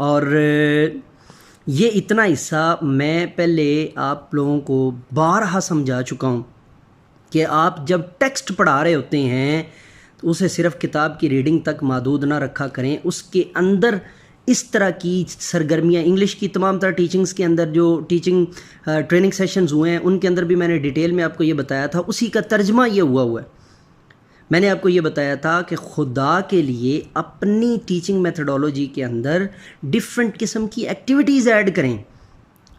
اور یہ اتنا حصہ میں پہلے آپ لوگوں کو بارہا سمجھا چکا ہوں کہ آپ جب ٹیکسٹ پڑھا رہے ہوتے ہیں تو اسے صرف کتاب کی ریڈنگ تک محدود نہ رکھا کریں. اس کے اندر اس طرح کی سرگرمیاں انگلش کی تمام طرح ٹیچنگز کے اندر جو ٹیچنگ ٹریننگ سیشنز ہوئے ہیں ان کے اندر بھی میں نے ڈیٹیل میں آپ کو یہ بتایا تھا. اسی کا ترجمہ یہ ہوا ہے. میں نے آپ کو یہ بتایا تھا کہ خدا کے لیے اپنی ٹیچنگ میتھڈولوجی کے اندر ڈیفرنٹ قسم کی ایکٹیویٹیز ایڈ کریں,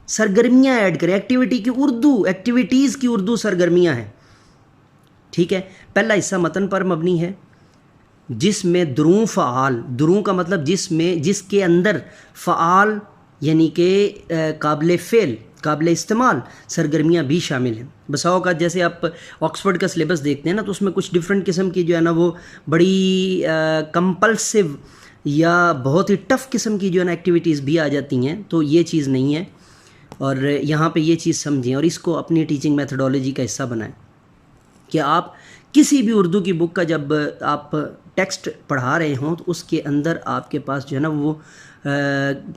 سرگرمیاں ایڈ کریں. ایکٹیویٹیز کی اردو سرگرمیاں ہیں. ٹھیک ہے. پہلا حصہ متن پر مبنی ہے جس میں دروں فعال, دروں کا مطلب جس کے اندر فعال یعنی کہ قابل فعل قابل استعمال سرگرمیاں بھی شامل ہیں. بسا اوقات جیسے آپ آکسفورڈ کا سلیبس دیکھتے ہیں نا تو اس میں کچھ ڈفرینٹ قسم کی جو ہے نا وہ بڑی کمپلسیو یا بہت ہی ٹف قسم کی جو ہے نا ایکٹیویٹیز بھی آ جاتی ہیں. تو یہ چیز نہیں ہے اور یہاں پہ یہ چیز سمجھیں اور اس کو اپنی ٹیچنگ میتھڈولوجی کا حصہ بنائیں کہ آپ کسی بھی اردو کی بک کا جب آپ ٹیکسٹ پڑھا رہے ہوں تو اس کے اندر آپ کے پاس جو ہے نا وہ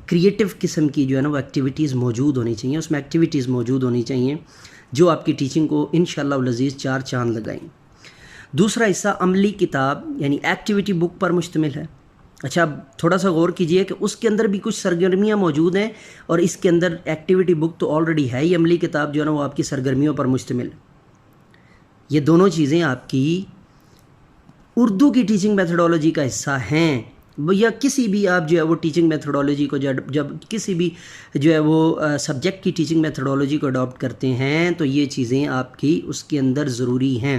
کریٹیو قسم کی جو ہے نا وہ ایکٹیویٹیز موجود ہونی چاہیے. اس میں ایکٹیویٹیز موجود ہونی چاہیے جو آپ کی ٹیچنگ کو انشاءاللہ العزیز 4 چاند لگائیں. دوسرا حصہ عملی کتاب یعنی ایکٹیویٹی بک پر مشتمل ہے. اچھا اب تھوڑا سا غور کیجئے کہ اس کے اندر بھی کچھ سرگرمیاں موجود ہیں اور اس کے اندر ایکٹیویٹی بک تو آلریڈی ہے ہی. عملی کتاب جو ہے نا وہ آپ کی سرگرمیوں پر مشتمل ہے. یہ دونوں چیزیں آپ کی اردو کی ٹیچنگ میتھڈولوجی کا حصہ ہیں. یا کسی بھی آپ جو ہے وہ ٹیچنگ میتھڈولوجی کو جب کسی بھی جو ہے وہ سبجیکٹ کی ٹیچنگ میتھڈولوجی کو اڈاپٹ کرتے ہیں تو یہ چیزیں آپ کی اس کے اندر ضروری ہیں.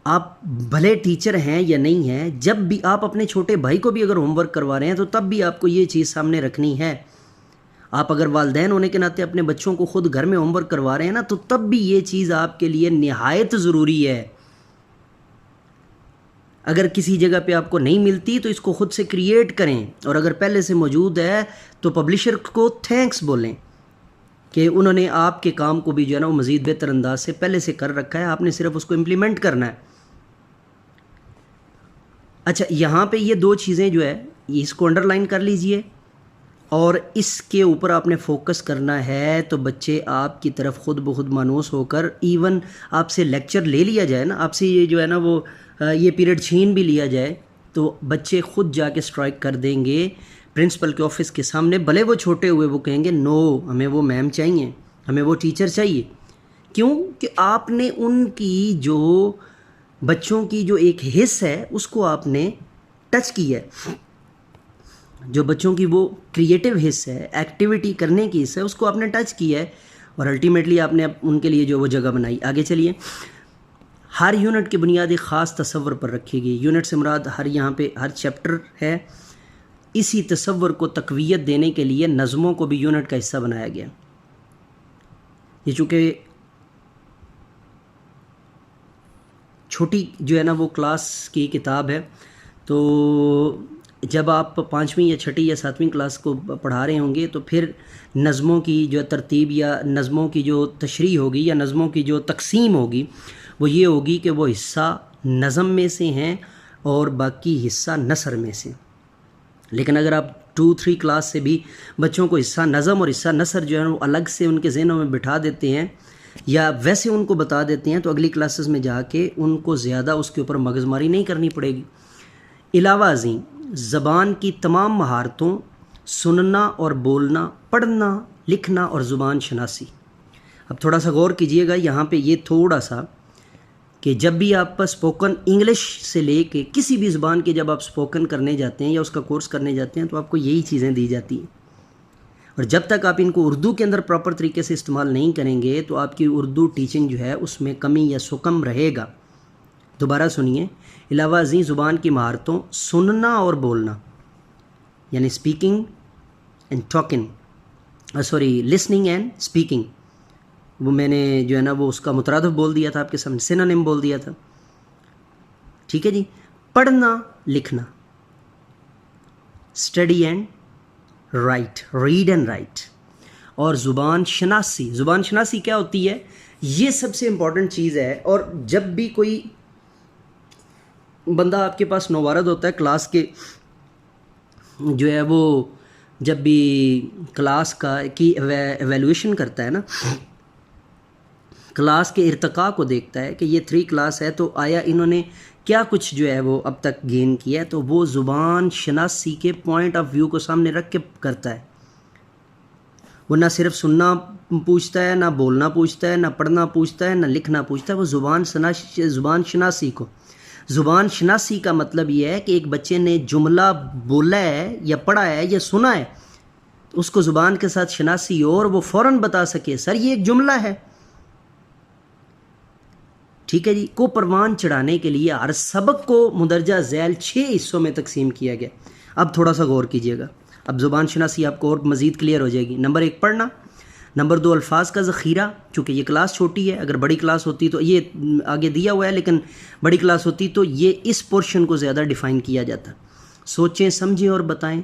آپ بھلے ٹیچر ہیں یا نہیں ہیں, جب بھی آپ اپنے چھوٹے بھائی کو بھی اگر ہوم ورک کروا رہے ہیں تو تب بھی آپ کو یہ چیز سامنے رکھنی ہے. آپ اگر والدین ہونے کے ناطے اپنے بچوں کو خود گھر میں ہوم ورک کروا رہے ہیں نا تو تب بھی یہ چیز آپ کے لیے نہایت ضروری ہے. اگر کسی جگہ پہ آپ کو نہیں ملتی تو اس کو خود سے کریٹ کریں, اور اگر پہلے سے موجود ہے تو پبلشر کو تھینکس بولیں کہ انہوں نے آپ کے کام کو بھی جو ہے نا وہ مزید بہتر انداز سے پہلے سے کر رکھا ہے, آپ نے صرف اس کو امپلیمنٹ کرنا ہے. اچھا یہاں پہ یہ 2 چیزیں جو ہے اس کو انڈر لائن کر لیجئے اور اس کے اوپر آپ نے فوکس کرنا ہے تو بچے آپ کی طرف خود بخود مانوس ہو کر ایون آپ سے لیکچر لے لیا جائے نا, آپ سے یہ جو ہے نا وہ یہ پیریڈ چھین بھی لیا جائے تو بچے خود جا کے اسٹرائک کر دیں گے پرنسپل کے آفس کے سامنے. بھلے وہ چھوٹے ہوئے وہ کہیں گے نو ہمیں وہ میم چاہیے, ہمیں وہ ٹیچر چاہیے. کیوں کہ آپ نے ان کی جو بچوں کی جو ایک حص ہے اس کو آپ نے ٹچ کیا ہے, جو بچوں کی وہ کریٹیو حص ہے ایکٹیویٹی کرنے کی حص ہے اس کو آپ نے ٹچ کیا ہے اور الٹیمیٹلی آپ نے ان کے لیے جو وہ جگہ بنائی. آگے چلیے. ہر یونٹ کی بنیاد ایک خاص تصور پر رکھی گئی. یونٹ سے مراد یہاں پہ ہر چیپٹر ہے. اسی تصور کو تقویت دینے کے لیے نظموں کو بھی یونٹ کا حصہ بنایا گیا. یہ چونکہ چھوٹی جو ہے نا وہ کلاس کی کتاب ہے تو جب آپ 5ویں یا 6ٹھی یا 7ویں کلاس کو پڑھا رہے ہوں گے تو پھر نظموں کی جو ترتیب یا نظموں کی جو تشریح ہوگی یا نظموں کی جو تقسیم ہوگی وہ یہ ہوگی کہ وہ حصہ نظم میں سے ہیں اور باقی حصہ نثر میں سے. لیکن اگر آپ 2-3 کلاس سے بھی بچوں کو حصہ نظم اور حصہ نثر جو ہے وہ الگ سے ان کے ذہنوں میں بٹھا دیتے ہیں یا ویسے ان کو بتا دیتے ہیں تو اگلی کلاسز میں جا کے ان کو زیادہ اس کے اوپر مغز ماری نہیں کرنی پڑے گی. علاوہ ازیں زبان کی تمام مہارتوں سننا اور بولنا, پڑھنا, لکھنا اور زبان شناسی. اب تھوڑا سا غور کیجئے گا یہاں پہ یہ تھوڑا سا کہ جب بھی آپ اسپوکن انگلش سے لے کے کسی بھی زبان کے جب آپ اسپوکن کرنے جاتے ہیں یا اس کا کورس کرنے جاتے ہیں تو آپ کو یہی چیزیں دی جاتی ہیں, اور جب تک آپ ان کو اردو کے اندر پراپر طریقے سے استعمال نہیں کریں گے تو آپ کی اردو ٹیچنگ جو ہے اس میں کمی یا سکم رہے گا. دوبارہ سنیے. علاوہ ازیں زبان کی مہارتوں سننا اور بولنا یعنی speaking and talking, listening and speaking, وہ میں نے جو ہے نا وہ اس کا مترادف بول دیا تھا آپ کے سامنے, سینونیم بول دیا تھا. ٹھیک ہے جی. پڑھنا لکھنا, study and write, read and write, اور زبان شناسی. زبان شناسی کیا ہوتی ہے؟ یہ سب سے امپورٹنٹ چیز ہے. اور جب بھی کوئی بندہ آپ کے پاس نوارد ہوتا ہے کلاس کے جو ہے وہ جب بھی کلاس کی ایویلویشن کرتا ہے نا، کلاس کے ارتقاء کو دیکھتا ہے کہ یہ 3 کلاس ہے تو آیا انہوں نے کیا کچھ جو ہے وہ اب تک گین کیا ہے، تو وہ زبان شناسی کے پوائنٹ آف ویو کو سامنے رکھ کے کرتا ہے. وہ نہ صرف سننا پوچھتا ہے، نہ بولنا پوچھتا ہے، نہ پڑھنا پوچھتا ہے، نہ لکھنا پوچھتا ہے. وہ زبان شناسی کو، زبان شناسی کا مطلب یہ ہے کہ ایک بچے نے جملہ بولا ہے یا پڑھا ہے یا سنا ہے، اس کو زبان کے ساتھ شناسی ہو اور وہ فوراً بتا سکے سر یہ ایک جملہ ہے. ٹھیک ہے جی. کو پروان چڑھانے کے لیے ہر سبق کو مندرجہ ذیل 6 حصوں میں تقسیم کیا گیا. اب تھوڑا سا غور کیجیے گا، اب زبان شناسی آپ کو اور مزید کلیئر ہو جائے گی. نمبر 1 پڑھنا، نمبر 2 الفاظ کا ذخیرہ، چونکہ یہ کلاس چھوٹی ہے، اگر بڑی کلاس ہوتی تو یہ آگے دیا ہوا ہے، لیکن بڑی کلاس ہوتی تو یہ اس پورشن کو زیادہ ڈیفائن کیا جاتا. سوچیں سمجھیں اور بتائیں.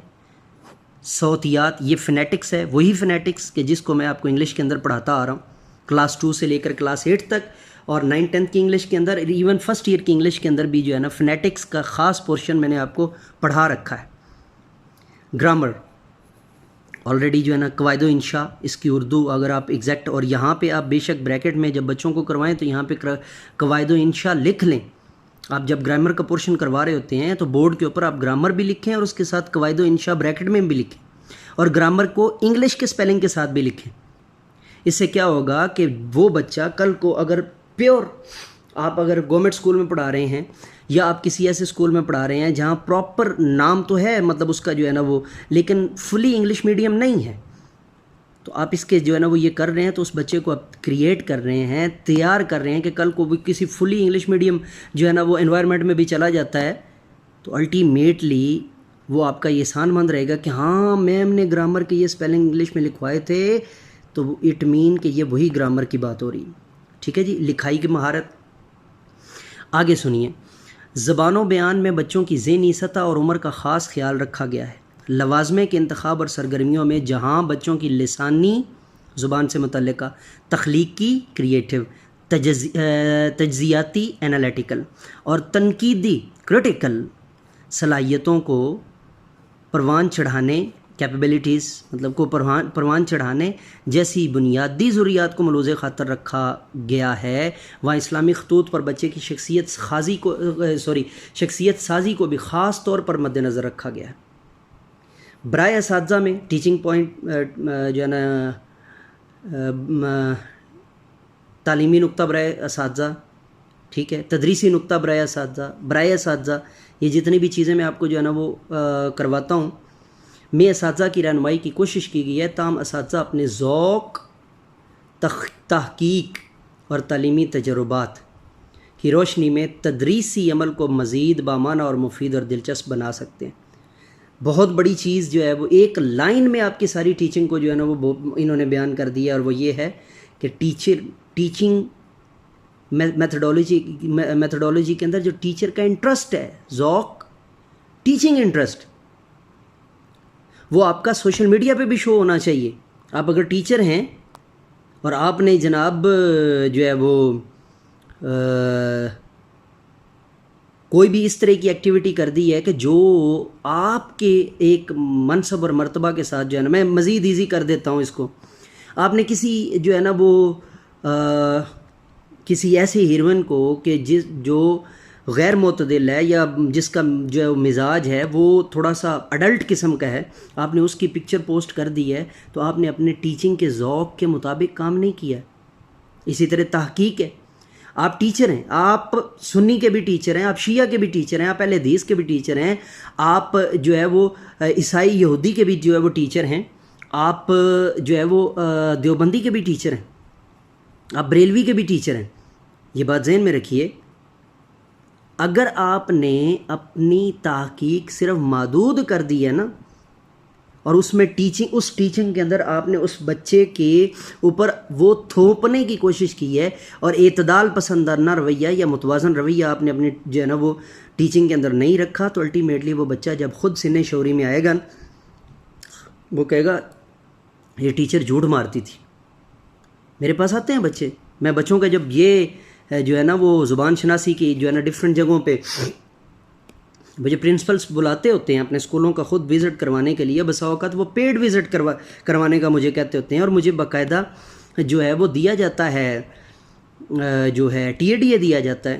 صوتیات، یہ فنیٹکس ہے، وہی فنیٹکس کہ جس کو میں آپ کو انگلش کے اندر پڑھاتا آ رہا ہوں کلاس 2 سے لے کر کلاس 8 تک، اور 9 10 کی انگلش کے اندر، ایون فرسٹ ایئر کی انگلش کے اندر بھی جو ہے نا فنیٹکس کا خاص پورشن میں نے آپ کو پڑھا رکھا ہے. گرامر آلریڈی جو ہے نا قواعد و انشاء، اس کی اردو اگر آپ ایگزیکٹ، اور یہاں پہ آپ بے شک بریکٹ میں جب بچوں کو کروائیں تو یہاں پہ قواعد و انشاء لکھ لیں. آپ جب گرامر کا پورشن کروا رہے ہوتے ہیں تو بورڈ کے اوپر آپ گرامر بھی لکھیں اور اس کے ساتھ قواعد و انشاء بریکٹ میں بھی لکھیں، اور گرامر کو انگلش کے سپیلنگ کے ساتھ بھی لکھیں. اس سے کیا ہوگا کہ وہ بچہ کل کو اگر پیور، آپ اگر گورنمنٹ اسکول میں پڑھا رہے ہیں یا آپ کسی ایسے اسکول میں پڑھا رہے ہیں جہاں پراپر نام تو ہے مطلب اس کا جو ہے نا وہ، لیکن فلی انگلش میڈیم نہیں ہے، تو آپ اس کے جو ہے نا وہ یہ کر رہے ہیں تو اس بچے کو آپ کریٹ کر رہے ہیں، تیار کر رہے ہیں کہ کل کو وہ کسی فلی انگلش میڈیم جو ہے نا وہ انوائرمنٹ میں بھی چلا جاتا ہے تو الٹیمیٹلی وہ آپ کا یہ احسان مند رہے گا کہ ہاں میم نے گرامر کے یہ سپیلنگ انگلش میں لکھوائے تھے، تو اٹ مین کہ یہ وہی گرامر کی بات ہو رہی ہے. ٹھیک ہے جی. لکھائی کی مہارت، آگے سنیے. زبان و بیان میں بچوں کی ذہنی سطح اور عمر کا خاص خیال رکھا گیا ہے. لوازمے کے انتخاب اور سرگرمیوں میں جہاں بچوں کی لسانی زبان سے متعلقہ، تخلیقی کریٹیو، تجزیاتی انالیٹیکل اور تنقیدی کرٹیکل صلاحیتوں کو پروان چڑھانے، کیپیبلٹیز مطلب کو پروان چڑھانے جیسی بنیادی ضروریات کو ملوز خاطر رکھا گیا ہے، وہاں اسلامی خطوط پر بچے کی شخصیت سازی کو بھی خاص طور پر مد نظر رکھا گیا ہے. برائے اساتذہ میں ٹیچنگ پوائنٹ جو ہے نا تعلیمی نقطہ برائے اساتذہ، ٹھیک ہے، تدریسی نقطہ برائے اساتذہ یہ جتنی بھی چیزیں میں آپ کو جو ہے نا وہ کرواتا ہوں، میں اساتذہ کی رہنمائی کی کوشش کی گئی ہے تاہم اساتذہ اپنے ذوق، تحقیق اور تعلیمی تجربات کی روشنی میں تدریسی عمل کو مزید بامعنی اور مفید اور دلچسپ بنا سکتے ہیں. بہت بڑی چیز جو ہے وہ ایک لائن میں آپ کی ساری ٹیچنگ کو جو ہے نا وہ انہوں نے بیان کر دیا، اور وہ یہ ہے کہ ٹیچنگ میتھڈولوجی کے اندر جو ٹیچر کا انٹرسٹ ہے، ذوق، ٹیچنگ انٹرسٹ، وہ آپ کا سوشل میڈیا پہ بھی شو ہونا چاہیے. آپ اگر ٹیچر ہیں اور آپ نے جناب جو ہے وہ کوئی بھی اس طرح کی ایکٹیویٹی کر دی ہے کہ جو آپ کے ایک منصب اور مرتبہ کے ساتھ جو ہے نا، میں مزید ایزی کر دیتا ہوں اس کو، آپ نے کسی جو ہے نا وہ کسی ایسے ہیروئن کو کہ جو غیر معتدل ہے یا جس کا جو مزاج ہے وہ تھوڑا سا اڈلٹ قسم کا ہے، آپ نے اس کی پکچر پوسٹ کر دی ہے تو آپ نے اپنے ٹیچنگ کے ذوق کے مطابق کام نہیں کیا. اسی طرح تحقیق ہے. آپ ٹیچر ہیں، آپ سنی کے بھی ٹیچر ہیں، آپ شیعہ کے بھی ٹیچر ہیں، آپ اہل حدیث کے بھی ٹیچر ہیں، آپ جو ہے وہ عیسائی یہودی کے بھی جو ہے وہ ٹیچر ہیں، آپ جو ہے وہ دیوبندی کے بھی ٹیچر ہیں، آپ بریلوی کے بھی ٹیچر ہیں. یہ بات ذہن میں رکھیے. اگر آپ نے اپنی تحقیق صرف محدود کر دی ہے نا، اور اس میں اس ٹیچنگ کے اندر آپ نے اس بچے کے اوپر وہ تھوپنے کی کوشش کی ہے اور اعتدال پسندانہ رویہ یا متوازن رویہ آپ نے اپنے جو ہے نا وہ ٹیچنگ کے اندر نہیں رکھا، تو الٹیمیٹلی وہ بچہ جب خود سن شعوری میں آئے گا وہ کہے گا یہ ٹیچر جھوٹ مارتی تھی. میرے پاس آتے ہیں بچے، میں بچوں کا جب یہ جو ہے نا وہ زبان شناسی کی جو ہے نا ڈفرینٹ جگہوں پہ مجھے پرنسپلس بلاتے ہوتے ہیں اپنے اسکولوں کا خود وزٹ کروانے کے لیے، بسا اوقات وہ پیڈ وزٹ کروانے کا مجھے کہتے ہوتے ہیں، اور مجھے باقاعدہ جو ہے وہ دیا جاتا ہے، جو ہے TADA دیا جاتا ہے،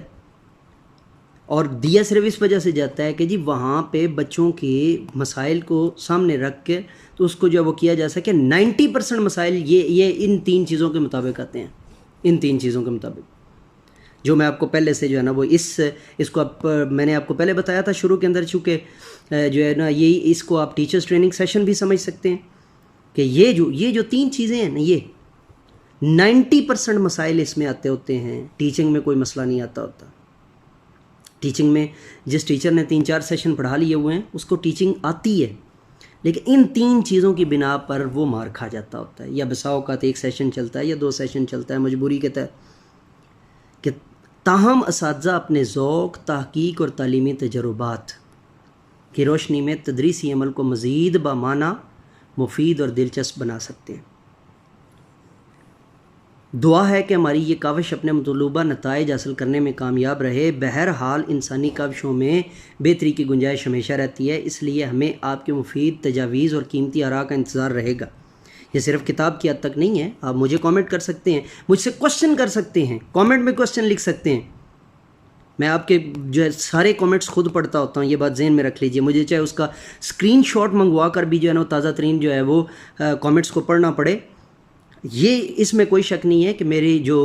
اور دیا صرف اس وجہ سے جاتا ہے کہ جی وہاں پہ بچوں کے مسائل کو سامنے رکھ کے تو اس کو جو وہ کیا جا سکے۔ 90% مسائل یہ ان 3 چیزوں کے مطابق آتے ہیں، ان 3 چیزوں کے مطابق، جو میں آپ کو پہلے سے جو ہے نا وہ اس کو میں نے آپ کو پہلے بتایا تھا شروع کے اندر، چونکہ جو ہے نا یہی اس کو آپ ٹیچرز ٹریننگ سیشن بھی سمجھ سکتے ہیں کہ یہ جو 3 چیزیں ہیں نا، یہ 90% مسائل اس میں آتے ہوتے ہیں۔ ٹیچنگ میں کوئی مسئلہ نہیں آتا ہوتا۔ ٹیچنگ میں جس ٹیچر نے 3-4 سیشن پڑھا لیے ہوئے ہیں اس کو ٹیچنگ آتی ہے، لیکن ان 3 چیزوں کی بنا پر وہ مار کھا جاتا ہوتا ہے، یا بسا اوقات 1 سیشن چلتا ہے یا 2 سیشن چلتا ہے مجبوری کے تحت، کہ تاہم اساتذہ اپنے ذوق، تحقیق اور تعلیمی تجربات کی روشنی میں تدریسی عمل کو مزید بامعنی، مفید اور دلچسپ بنا سکتے ہیں۔ دعا ہے کہ ہماری یہ کاوش اپنے مطلوبہ نتائج حاصل کرنے میں کامیاب رہے۔ بہرحال انسانی کاوشوں میں بہتری کی گنجائش ہمیشہ رہتی ہے، اس لیے ہمیں آپ کے مفید تجاویز اور قیمتی آراء کا انتظار رہے گا۔ یہ صرف کتاب کی حد تک نہیں ہے، آپ مجھے کامنٹ کر سکتے ہیں، مجھ سے کوشچن کر سکتے ہیں، کامنٹ میں کوشچن لکھ سکتے ہیں۔ میں آپ کے جو ہے سارے کامنٹس خود پڑھتا ہوتا ہوں، یہ بات ذہن میں رکھ لیجئے۔ مجھے چاہے اس کا اسکرین شاٹ منگوا کر بھی جو ہے نا تازہ ترین جو ہے وہ کامنٹس کو پڑھنا پڑے، یہ اس میں کوئی شک نہیں ہے کہ میری جو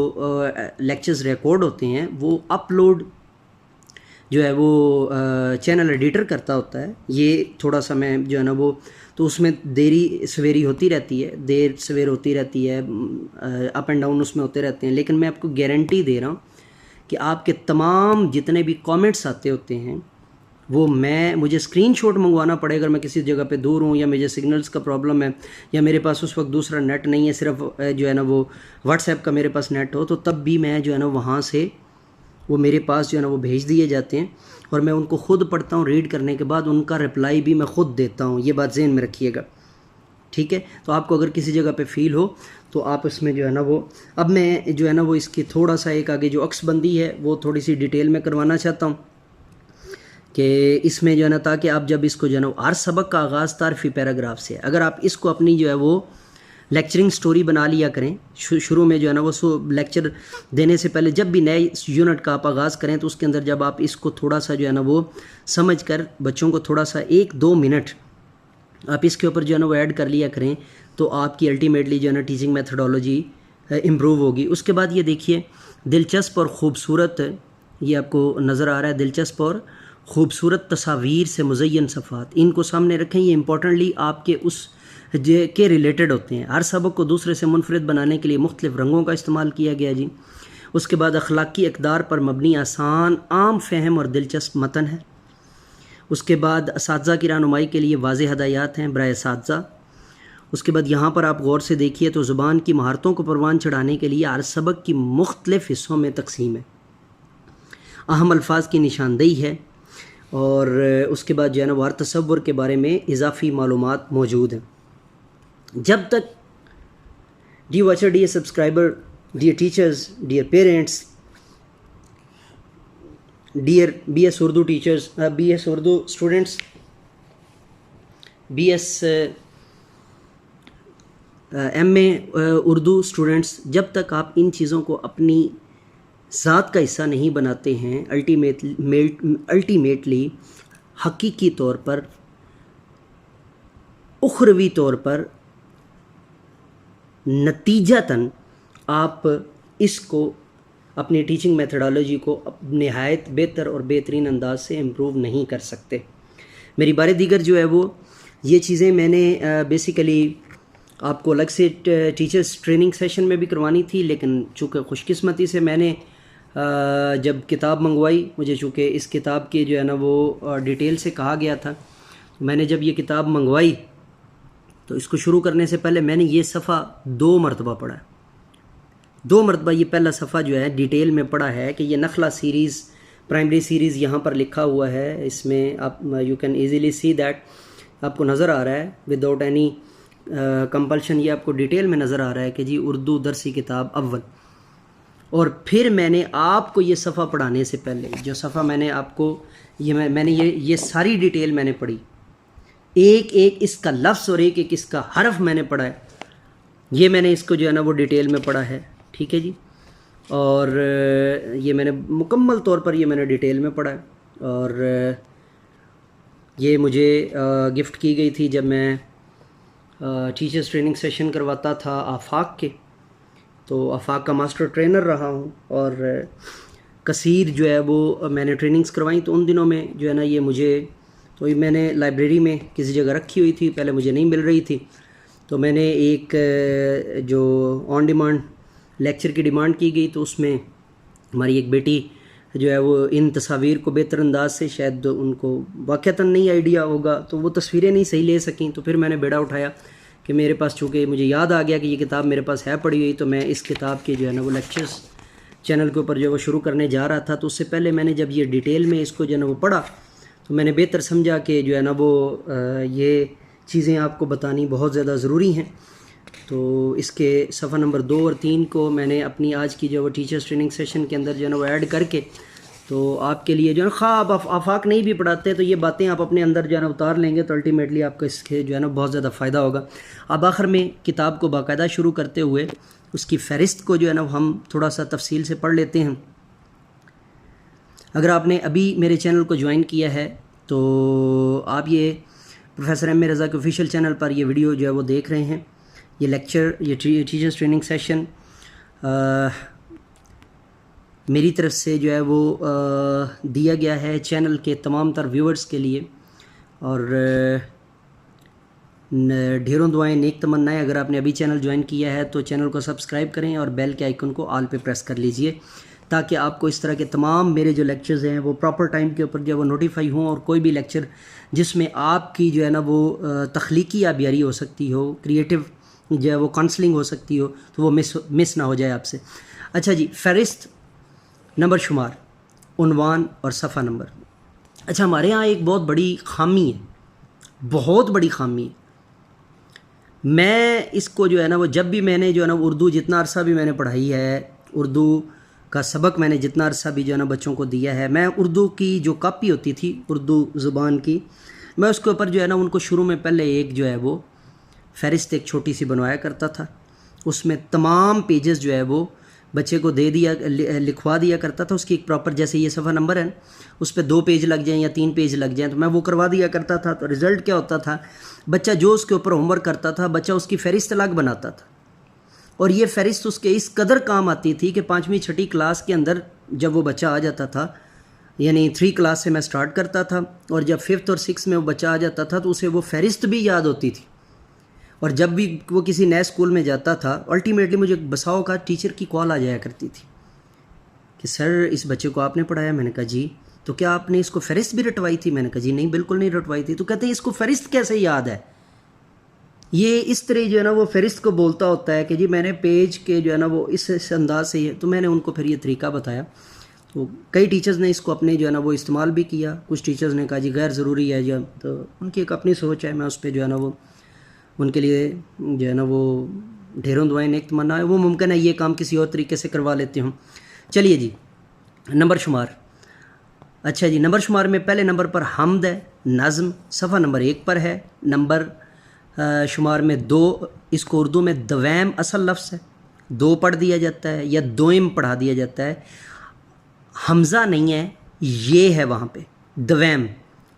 لیکچرز ریکارڈ ہوتے ہیں وہ اپلوڈ جو ہے وہ چینل ایڈیٹر کرتا ہوتا ہے۔ یہ تھوڑا سا میں جو ہے نا وہ تو اس میں دیری سویری ہوتی رہتی ہے، دیر سویر ہوتی رہتی ہے، اپ اینڈ ڈاؤن اس میں ہوتے رہتے ہیں، لیکن میں آپ کو گارنٹی دے رہا ہوں کہ آپ کے تمام جتنے بھی کامنٹس آتے ہوتے ہیں وہ مجھے اسکرین شاٹ منگوانا پڑے اگر میں کسی جگہ پہ دور ہوں، یا مجھے سگنلز کا پرابلم ہے، یا میرے پاس اس وقت دوسرا نیٹ نہیں ہے، صرف جو ہے نا وہ واٹس ایپ کا میرے پاس نیٹ ہو، تو تب بھی میں جو ہے نا وہاں سے وہ میرے پاس جو ہے نا وہ بھیج دیے جاتے ہیں، اور میں ان کو خود پڑھتا ہوں، ریڈ کرنے کے بعد ان کا رپلائی بھی میں خود دیتا ہوں۔ یہ بات ذہن میں رکھیے گا، ٹھیک ہے؟ تو آپ کو اگر کسی جگہ پہ فیل ہو تو آپ اس میں جو ہے نا وہ اب میں جو ہے نا وہ اس کی تھوڑا سا ایک آگے جو عکس بندی ہے وہ تھوڑی سی ڈیٹیل میں کروانا چاہتا ہوں، کہ اس میں جو ہے نا تاکہ آپ جب اس کو جو ہے نا ہر سبق کا آغاز تعارفی پیراگراف سے، اگر آپ اس کو اپنی جو ہے وہ لیکچرنگ سٹوری بنا لیا کریں، شروع میں جو ہے نا وہ لیکچر دینے سے پہلے جب بھی نئے یونٹ کا آپ آغاز کریں تو اس کے اندر جب آپ اس کو تھوڑا سا جو ہے نا وہ سمجھ کر بچوں کو تھوڑا سا 1-2 منٹ آپ اس کے اوپر جو ہے نا وہ ایڈ کر لیا کریں، تو آپ کی الٹیمیٹلی جو ہے نا ٹیچنگ میتھڈالوجی امپروو ہوگی۔ اس کے بعد یہ دیکھیے دلچسپ اور خوبصورت، یہ آپ کو نظر آ رہا ہے، دلچسپ اور خوبصورت تصاویر سے مزین صفحات، ان کو سامنے رکھیں، یہ امپورٹنٹلی آپ کے اس کے ریلیٹڈ ہوتے ہیں۔ ہر سبق کو دوسرے سے منفرد بنانے کے لیے مختلف رنگوں کا استعمال کیا گیا جی۔ اس کے بعد اخلاقی اقدار پر مبنی آسان، عام فہم اور دلچسپ متن ہے۔ اس کے بعد اساتذہ کی رہنمائی کے لیے واضح ہدایات ہیں برائے اساتذہ۔ اس کے بعد یہاں پر آپ غور سے دیکھیے تو زبان کی مہارتوں کو پروان چڑھانے کے لیے ہر سبق کی مختلف حصوں میں تقسیم ہے، اہم الفاظ کی نشاندہی ہے، اور اس کے بعد جو ہے نا وہ ہر تصور کے بارے میں اضافی معلومات موجود ہیں۔ جب تک dear watcher, dear subscriber, dear teachers, dear parents, dear BS Urdu teachers, BS Urdu students, BS MA Urdu students, جب تک آپ ان چیزوں کو اپنی ذات کا حصہ نہیں بناتے ہیں، الٹیمیٹلی حقیقی طور پر، اخروی طور پر، نتیجتاً آپ اس کو اپنی ٹیچنگ میتھڈالوجی کو نہایت بہتر اور بہترین انداز سے امپروو نہیں کر سکتے۔ میری بارے دیگر جو ہے وہ یہ چیزیں میں نے بیسیکلی آپ کو الگ سے ٹیچرز ٹریننگ سیشن میں بھی کروانی تھی، لیکن چونکہ خوش قسمتی سے میں نے جب کتاب منگوائی، مجھے چونکہ اس کتاب کے جو ہے نا وہ ڈیٹیل سے کہا گیا تھا، میں نے جب یہ کتاب منگوائی تو اس کو شروع کرنے سے پہلے میں نے یہ صفحہ 2 مرتبہ پڑھا ہے، 2 مرتبہ یہ پہلا صفحہ جو ہے ڈیٹیل میں پڑھا ہے کہ یہ نخلا سیریز، پرائمری سیریز یہاں پر لکھا ہوا ہے، اس میں آپ you can easily see that, آپ کو نظر آ رہا ہے وداؤٹ اینی کمپلشن، یہ آپ کو ڈیٹیل میں نظر آ رہا ہے کہ جی اردو درسی کتاب اول، اور پھر میں نے آپ کو یہ صفحہ پڑھانے سے پہلے جو صفحہ میں نے آپ کو میں نے یہ ساری ڈیٹیل میں نے پڑھی، ایک ایک اس کا لفظ اور ایک ایک اس کا حرف میں نے پڑھا ہے، یہ میں نے اس کو جو ہے نا وہ ڈیٹیل میں پڑھا ہے، ٹھیک ہے جی، اور یہ میں نے مکمل طور پر یہ میں نے ڈیٹیل میں پڑھا ہے، اور یہ مجھے گفٹ کی گئی تھی جب میں ٹیچرز ٹریننگ سیشن کرواتا تھا آفاق کے، تو آفاق کا ماسٹر ٹرینر رہا ہوں، اور کثیر جو ہے وہ میں نے ٹریننگز کروائیں، تو ان دنوں میں جو ہے نا یہ مجھے تو میں نے لائبریری میں کسی جگہ رکھی ہوئی تھی، پہلے مجھے نہیں مل رہی تھی، تو میں نے ایک جو آن ڈیمانڈ لیکچر کی ڈیمانڈ کی گئی، تو اس میں ہماری ایک بیٹی جو ہے وہ ان تصاویر کو بہتر انداز سے، شاید ان کو واقعتاً نہیں آئیڈیا ہوگا تو وہ تصویریں نہیں صحیح لے سکیں، تو پھر میں نے بیڑا اٹھایا کہ میرے پاس چونکہ مجھے یاد آ گیا کہ یہ کتاب میرے پاس ہے پڑھی ہوئی، تو میں اس کتاب کے جو ہے نا وہ لیکچرز چینل کے اوپر جو ہے وہ شروع کرنے جا رہا تھا، تو اس سے پہلے میں نے جب یہ ڈیٹیل میں اس کو جو ہے نا وہ پڑھا، تو میں نے بہتر سمجھا کہ جو ہے نا وہ یہ چیزیں آپ کو بتانی بہت زیادہ ضروری ہیں، تو اس کے صفحہ نمبر 2 اور 3 کو میں نے اپنی آج کی جو وہ ٹیچرز ٹریننگ سیشن کے اندر جو ہے نا وہ ایڈ کر کے، تو آپ کے لیے جو ہے نا خواہ آپ آفاق نہیں بھی پڑھاتے تو یہ باتیں آپ اپنے اندر جو ہے نا اتار لیں گے، تو الٹیمیٹلی آپ کو اس کے جو ہے نا بہت زیادہ فائدہ ہوگا۔ اب آخر میں کتاب کو باقاعدہ شروع کرتے ہوئے اس کی فہرست کو جو ہے نا ہم تھوڑا سا تفصیل سے پڑھ لیتے ہیں۔ اگر آپ نے ابھی میرے چینل کو جوائن کیا ہے تو آپ یہ پروفیسر ایم اے رضا کے آفیشیل چینل پر یہ ویڈیو جو ہے وہ دیکھ رہے ہیں، یہ لیکچر، یہ ٹیچرز ٹریننگ سیشن میری طرف سے جو ہے وہ دیا گیا ہے چینل کے تمام تر ویورز کے لیے، اور ڈھیروں دعائیں، نیک تمنائیں۔ اگر آپ نے ابھی چینل جوائن کیا ہے تو چینل کو سبسکرائب کریں اور بیل کے آئیکن کو آل پہ پریس کر لیجئے، تاکہ آپ کو اس طرح کے تمام میرے جو لیکچرز ہیں وہ پراپر ٹائم کے اوپر جو ہے وہ نوٹیفائی ہوں، اور کوئی بھی لیکچر جس میں آپ کی جو ہے نا وہ تخلیقی آبیاری ہو سکتی ہو، کریٹیو جو ہے وہ کانسلنگ ہو سکتی ہو، تو وہ مس نہ ہو جائے آپ سے۔ اچھا جی، فہرست، نمبر شمار، عنوان اور صفحہ نمبر۔ اچھا، ہمارے ہاں ایک بہت بڑی خامی ہے، بہت بڑی خامی ہے۔ میں اس کو جو ہے نا وہ جب بھی میں نے جو ہے نا اردو جتنا عرصہ بھی میں نے پڑھائی ہے، اردو کا سبق میں نے جتنا عرصہ بھی جو ہے نا بچوں کو دیا ہے، میں اردو کی جو کاپی ہوتی تھی اردو زبان کی، میں اس کے اوپر جو ہے نا ان کو شروع میں پہلے ایک جو ہے وہ فہرست ایک چھوٹی سی بنوایا کرتا تھا، اس میں تمام پیجز جو ہے وہ بچے کو دے دیا، لکھوا دیا کرتا تھا، اس کی ایک پراپر، جیسے یہ صفحہ نمبر ہے اس پہ 2 پیج لگ جائیں یا 3 پیج لگ جائیں تو میں وہ کروا دیا کرتا تھا۔ تو رزلٹ کیا ہوتا تھا، بچہ جو اس کے اوپر ہوم ورک کرتا تھا، بچہ اس کی فہرست الگ بناتا تھا، اور یہ فہرست اس کے اس قدر کام آتی تھی کہ 5ویں 6ٹھی کلاس کے اندر جب وہ بچہ آ جاتا تھا، یعنی 3 کلاس سے میں سٹارٹ کرتا تھا، اور جب 5th اور 6th میں وہ بچہ آ جاتا تھا تو اسے وہ فہرست بھی یاد ہوتی تھی، اور جب بھی وہ کسی نئے اسکول میں جاتا تھا الٹیمیٹلی مجھے بساؤ کا ٹیچر کی کال آ جایا کرتی تھی کہ سر اس بچے کو آپ نے پڑھایا؟ میں نے کہا جی۔ تو کیا آپ نے اس کو فہرست بھی رٹوائی تھی؟ میں نے کہا جی نہیں، بالکل نہیں رٹوائی تھی۔ تو کہتے ہیں اس کو فہرست کیسے یاد ہے؟ یہ اس طرح جو ہے نا وہ فہرست کو بولتا ہوتا ہے کہ جی میں نے پیج کے جو ہے نا وہ اس انداز سے، تو میں نے ان کو پھر یہ طریقہ بتایا، تو کئی ٹیچرز نے اس کو اپنے جو ہے نا وہ استعمال بھی کیا، کچھ ٹیچرز نے کہا جی غیر ضروری ہے، جو تو ان کی ایک اپنی سوچ ہے، میں اس پہ جو ہے نا وہ ان کے لیے جو ہے نا وہ ڈھیروں دعائیں، نیک تمنا ہے، وہ ممکن ہے یہ کام کسی اور طریقے سے کروا لیتے ہوں۔ چلیے جی، نمبر شمار۔ اچھا جی، نمبر شمار میں پہلے نمبر پر حمد ہے، نظم، صفحہ نمبر 1 پر ہے۔ نمبر شمار میں 2، اس کو اردو میں دویم اصل لفظ ہے، 2 پڑھ دیا جاتا ہے یا دوئم پڑھا دیا جاتا ہے، حمزہ نہیں ہے، یہ ہے وہاں پہ دویم،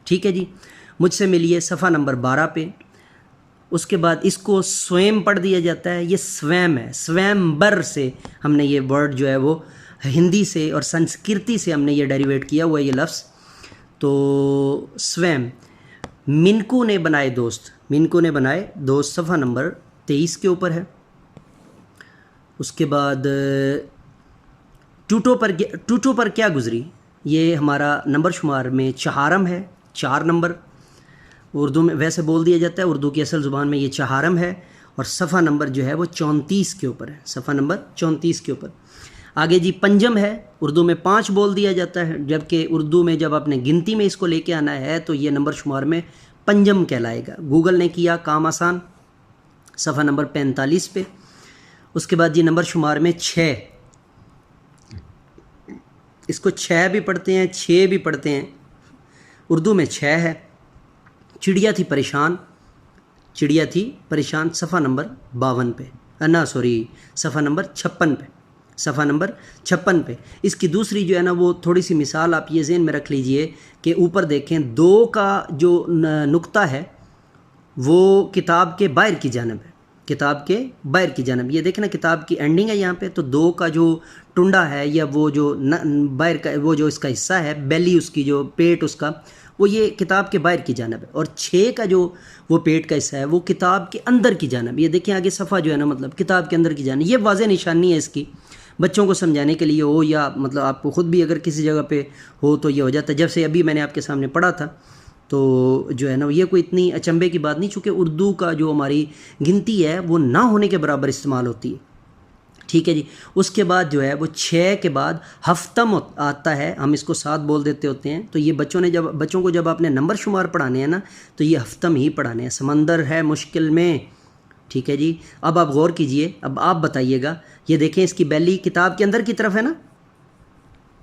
ٹھیک ہے جی۔ مجھ سے ملیے صفحہ نمبر 12 پہ۔ اس کے بعد اس کو سویم پڑھ دیا جاتا ہے، یہ سویم ہے، سویمبر سے ہم نے یہ ورڈ جو ہے وہ ہندی سے اور سنسکرتی سے ہم نے یہ ڈیریویٹ کیا ہوا ہے یہ لفظ، تو سویم۔ منکو نے بنائے دوست، منکو نے بنائے دوست، صفحہ نمبر 23 کے اوپر ہے۔ اس کے بعد ٹوٹو پر کیا گزری، یہ ہمارا نمبر شمار میں 4 ہے، 4 نمبر اردو میں ویسے بول دیا جاتا ہے، اردو کی اصل زبان میں یہ 4 ہے، اور صفحہ نمبر جو ہے وہ 34 کے اوپر ہے، صفحہ نمبر 34 کے اوپر۔ آگے جی پنجم ہے، اردو میں 5 بول دیا جاتا ہے، جبکہ اردو میں جب آپ نے گنتی میں اس کو لے کے آنا ہے تو یہ نمبر شمار میں پنجم کہلائے گا۔ گوگل نے کیا کام آسان، صفحہ نمبر 45 پہ۔ اس کے بعد جی نمبر شمار میں 6، اس کو 6 بھی پڑھتے ہیں 6 بھی پڑھتے ہیں. اردو میں 6 ہے. چڑیا تھی پریشان، چڑیا تھی پریشان، صفحہ نمبر 52 پہ، صفحہ نمبر 56 پہ، صفحہ نمبر 56 پہ. اس کی دوسری جو ہے نا وہ تھوڑی سی مثال آپ یہ ذہن میں رکھ لیجئے کہ اوپر دیکھیں 2 کا جو نقطہ ہے وہ کتاب کے باہر کی جانب ہے، کتاب کے باہر کی جانب. یہ دیکھیں نا کتاب کی اینڈنگ ہے یہاں پہ، تو 2 کا جو ٹنڈا ہے یا وہ جو باہر کا وہ جو اس کا حصہ ہے، بیلی اس کی جو پیٹ اس کا، وہ یہ کتاب کے باہر کی جانب ہے. اور 6 کا جو وہ پیٹ کا حصہ ہے وہ کتاب کے اندر کی جانب. یہ دیکھیں آگے صفحہ جو ہے نا مطلب کتاب کے اندر کی جانب. یہ واضح نشانی ہے اس کی، بچوں کو سمجھانے کے لیے ہو یا مطلب آپ کو خود بھی اگر کسی جگہ پہ ہو تو یہ ہو جاتا ہے. جب سے ابھی میں نے آپ کے سامنے پڑھا تھا تو جو ہے نا یہ کوئی اتنی اچنبے کی بات نہیں، چونکہ اردو کا جو ہماری گنتی ہے وہ نہ ہونے کے برابر استعمال ہوتی ہے. ٹھیک ہے جی. اس کے بعد جو ہے وہ 6 کے بعد ہفتم آتا ہے، ہم اس کو 7 بول دیتے ہوتے ہیں. تو یہ بچوں کو جب آپ نے نمبر شمار پڑھانے ہیں نا تو یہ ہفتم ہی پڑھانے ہیں. سمندر ہے مشکل میں. ٹھیک ہے جی. اب آپ غور کیجئے، اب آپ بتائیے گا. یہ دیکھیں اس کی بیلی کتاب کے اندر کی طرف ہے نا،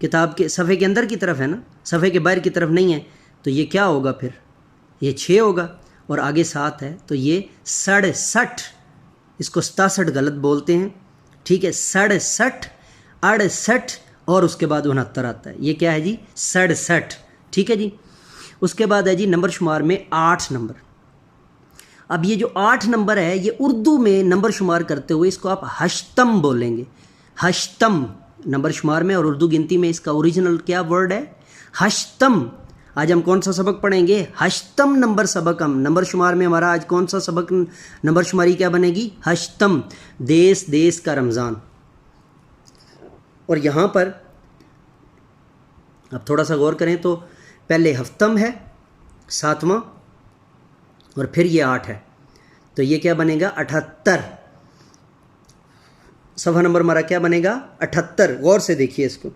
کتاب کے صفحے کے اندر کی طرف ہے نا، صفحے کے باہر کی طرف نہیں ہے. تو یہ کیا ہوگا پھر؟ یہ 6 ہوگا اور آگے 7 ہے تو یہ 67. اس کو 67 غلط بولتے ہیں. ٹھیک ہے. 67 68 اور اس کے بعد 69 آتا ہے. یہ کیا ہے جی؟ 67. ٹھیک ہے جی. اس کے بعد ہے جی نمبر شمار میں 8 نمبر. اب یہ جو 8 نمبر ہے یہ اردو میں نمبر شمار کرتے ہوئے اس کو آپ ہشتم بولیں گے. ہشتم نمبر شمار میں اور اردو گنتی میں اس کا اوریجنل کیا ورڈ ہے؟ ہشتم. آج ہم کون سا سبق پڑھیں گے؟ ہشتم نمبر سبق. ہم نمبر شمار میں ہمارا آج کون سا سبق نمبر شماری کیا بنے گی؟ ہشتم. دیس کا رمضان. اور یہاں پر اب تھوڑا سا غور کریں تو پہلے ہفتم ہے 7واں اور پھر یہ 8 ہے تو یہ کیا بنے گا؟ 78. صفحہ نمبر ہمارا کیا بنے گا؟ 78. غور سے دیکھیے اس کو.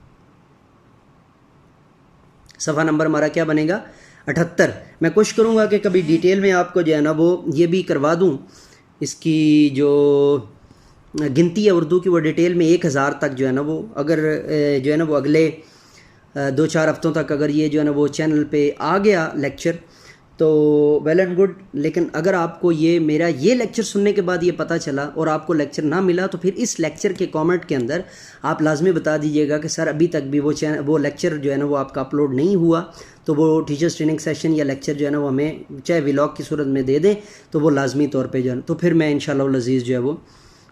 صفحہ نمبر ہمارا کیا بنے گا؟ 78. میں کوشش کروں گا کہ کبھی ڈیٹیل میں آپ کو جو ہے نا وہ یہ بھی کروا دوں، اس کی جو گنتی ہے اردو کی وہ ڈیٹیل میں 1000 تک جو ہے نا وہ اگر جو ہے نا وہ اگلے 2-4 ہفتوں تک اگر یہ جو ہے نا وہ چینل پہ آ گیا لیکچر تو ویل اینڈ گڈ. لیکن اگر آپ کو یہ میرا یہ لیکچر سننے کے بعد یہ پتہ چلا اور آپ کو لیکچر نہ ملا تو پھر اس لیکچر کے کامنٹ کے اندر آپ لازمی بتا دیجئے گا کہ سر ابھی تک بھی وہ لیکچر جو ہے نا وہ آپ کا اپلوڈ نہیں ہوا. تو وہ ٹیچرز ٹریننگ سیشن یا لیکچر جو ہے نا وہ ہمیں چاہے ولاگ کی صورت میں دے دیں تو وہ لازمی طور پہ جو ہے نا تو پھر میں انشاءاللہ العزیز جو ہے وہ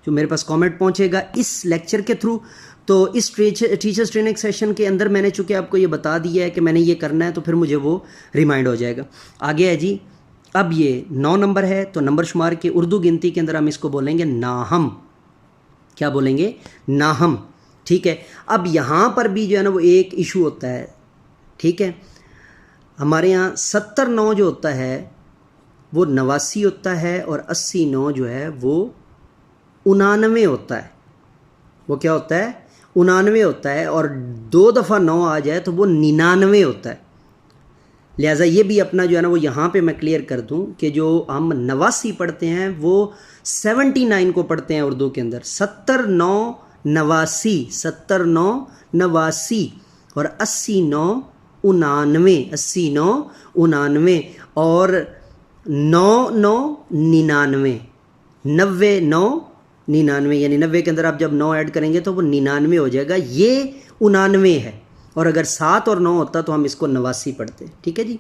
جو میرے پاس کامنٹ پہنچے گا اس لیکچر کے تھرو تو اس ٹیچرز ٹریننگ سیشن کے اندر میں نے چونکہ آپ کو یہ بتا دیا ہے کہ میں نے یہ کرنا ہے تو پھر مجھے وہ ریمائنڈ ہو جائے گا. آگے ہے جی اب یہ 9 نمبر ہے تو نمبر شمار کے اردو گنتی کے اندر ہم اس کو بولیں گے ناہم. کیا بولیں گے؟ ناہم. ٹھیک ہے. اب یہاں پر بھی جو ہے نا وہ ایک ایشو ہوتا ہے. ٹھیک ہے. ہمارے یہاں 70-9 جو ہوتا ہے وہ 89 ہوتا ہے اور 80-9 جو ہے وہ 99 ہوتا ہے. وہ کیا ہوتا ہے؟ 99 ہوتا ہے. اور 2 دفعہ 9 آ جائے تو وہ 99 ہوتا ہے. لہٰذا یہ بھی اپنا جو ہے نا وہ یہاں پہ میں کلیئر کر دوں کہ جو ہم 89 پڑھتے ہیں وہ 79 کو پڑھتے ہیں اردو کے اندر. 70-9 89 70-9 89 اور 80-9 99 80-9 99 اور 9-9 99 90-9 99 یعنی 90 کے اندر آپ جب 9 ایڈ کریں گے تو وہ 99 ہو جائے گا. یہ 99 ہے اور اگر 7 اور 9 ہوتا تو ہم اس کو 89 پڑھتے. ٹھیک ہے جی.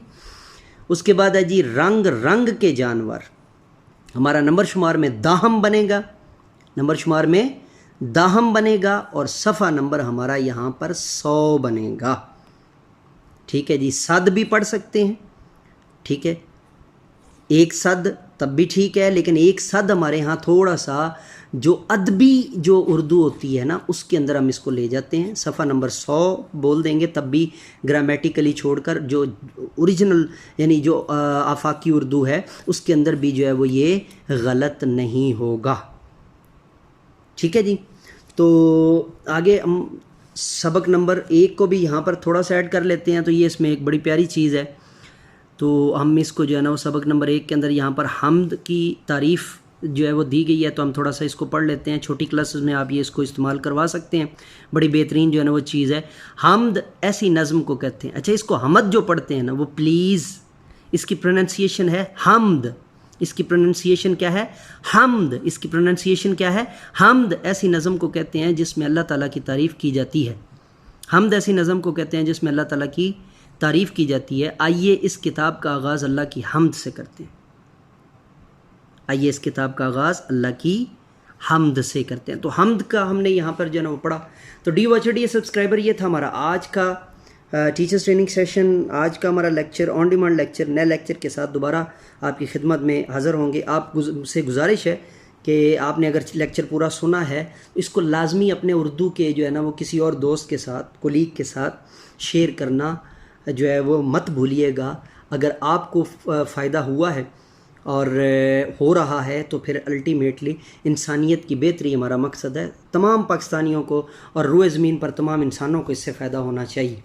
اس کے بعد ہے جی رنگ کے جانور. ہمارا نمبر شمار میں داہم بنے گا. نمبر شمار میں داہم بنے گا اور صفحہ نمبر ہمارا یہاں پر 100 بنے گا. ٹھیک ہے جی. صد بھی پڑھ سکتے ہیں. ٹھیک ہے. ایک صد تب بھی ٹھیک ہے لیکن ایک صد ہمارے ہاں تھوڑا سا جو ادبی جو اردو ہوتی ہے نا اس کے اندر ہم اس کو لے جاتے ہیں. صفحہ نمبر 100 بول دیں گے تب بھی گرامیٹیکلی چھوڑ کر جو اوریجنل یعنی جو آفاقی اردو ہے اس کے اندر بھی جو ہے وہ یہ غلط نہیں ہوگا. ٹھیک ہے جی. تو آگے ہم سبق نمبر 1 کو بھی یہاں پر تھوڑا سا ایڈ کر لیتے ہیں. تو یہ اس میں ایک بڑی پیاری چیز ہے. تو ہم اس کو جو ہے نا وہ سبق نمبر 1 کے اندر یہاں پر حمد کی تعریف جو ہے وہ دی گئی ہے، تو ہم تھوڑا سا اس کو پڑھ لیتے ہیں. چھوٹی کلاسز میں آپ یہ اس کو استعمال کروا سکتے ہیں. بڑی بہترین جو ہے نا وہ چیز ہے. حمد ایسی نظم کو کہتے ہیں. اچھا اس کو حمد جو پڑھتے ہیں نا وہ پلیز اس کی پروننسیشن ہے حمد. اس کی پروننسیشن کیا ہے؟ حمد. اس کی پروننسیشن کیا ہے؟ حمد. ایسی نظم کو کہتے ہیں جس میں اللہ تعالیٰ کی تعریف کی جاتی ہے. حمد ایسی نظم کو کہتے ہیں جس میں اللہ تعالیٰ کی تعریف کی جاتی ہے. آئیے اس کتاب کا آغاز اللہ کی حمد سے کرتے ہیں. آئیے اس کتاب کا آغاز اللہ کی حمد سے کرتے ہیں. تو حمد کا ہم نے یہاں پر جو ہے نا وہ پڑھا. تو ڈی واچ ڈی سبسکرائبر یہ تھا ہمارا آج کا ٹیچرس ٹریننگ سیشن. آج کا ہمارا لیکچر آن ڈیمانڈ لیکچر. نئے لیکچر کے ساتھ دوبارہ آپ کی خدمت میں حاضر ہوں گے. آپ سے گزارش ہے کہ آپ نے اگر لیکچر پورا سنا ہے اس کو لازمی اپنے اردو کے جو ہے نا وہ کسی اور دوست کے ساتھ، کولیگ کے ساتھ شیئر کرنا جو ہے وہ مت بھولیے گا. اگر آپ کو فائدہ ہوا ہے اور ہو رہا ہے تو پھر الٹیمیٹلی انسانیت کی بہتری ہمارا مقصد ہے. تمام پاکستانیوں کو اور روئے زمین پر تمام انسانوں کو اس سے فائدہ ہونا چاہیے.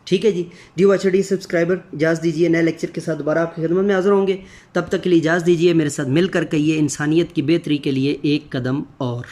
ٹھیک ہے جی. ڈی واچ ڈی سبسکرائبر اجازت دیجیے، نئے لیکچر کے ساتھ دوبارہ آپ کی خدمت میں حاضر ہوں گے. تب تک کے لیے اجازت دیجیے. میرے ساتھ مل کر کہیے انسانیت کی بہتری کے لیے ایک قدم اور.